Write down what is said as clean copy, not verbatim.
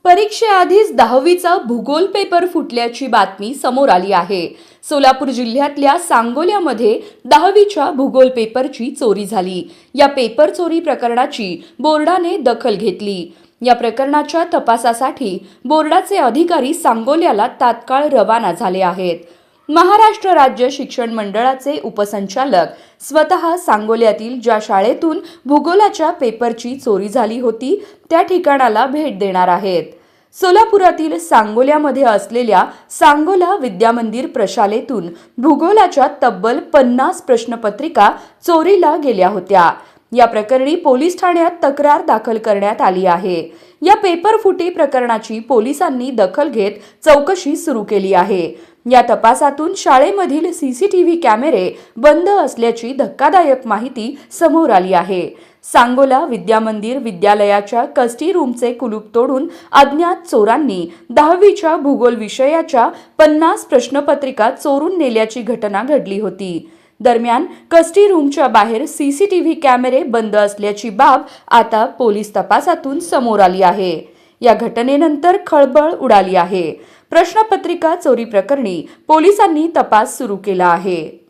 परीक्षेआधीच 10वीचा भूगोल पेपर फुटल्याची बातमी समोर आली आहे। सोलापूर जिल्ह्यातल्या सांगोल्यामध्ये 10वीच्या भूगोल पेपरची चोरी झाली। या पेपर चोरी प्रकरणाची बोर्डाने दखल घेतली। या प्रकरणाच्या तपासासाठी बोर्डाचे अधिकारी सांगोल्याला तात्काळ रवाना झाले आहेत। महाराष्ट्र राज्य शिक्षण मंडळाचे उपसंचालक स्वतः सांगोल्यातील ज्या शाळेतून भूगोलाच्या पेपरची चोरी झाली होती त्या ठिकाणाला भेट देणार आहेत। सोलापुरातील सांगोल्यामध्ये असलेल्या सांगोला विद्यामंदिर प्रशालेतून भूगोलाच्या तब्बल 50 प्रश्नपत्रिका चोरीला गेल्या होत्या। या प्रकरणी पोलीस ठाण्यात तक्रार दाखल करण्यात आली आहे। या पेपर फुटी प्रकरणाची पोलिसांनी दखल घेत चौकशी सुरू केली आहे। या तपासातून शाळेमधील सीसीटीव्ही कॅमेरे बंद असल्याची धक्कादायक माहिती समोर आली आहे। सांगोला विद्यामंदिर विद्यालयाच्या कस्टी रूमचे कुलूप तोडून अज्ञात चोरांनी 10वीच्या भूगोल विषयाच्या 50 प्रश्नपत्रिका चोरून नेल्याची घटना घडली होती। दरम्यान कस्टी रूमच्या बाहेर सीसीटीव्ही कॅमेरे बंद असल्याची बाब आता पोलीस तपासातून समोर आली आहे। या घटनेनंतर खळबळ उडाली आहे। प्रश्नपत्रिका चोरी प्रकरणी पोलिसांनी तपास सुरू केला आहे।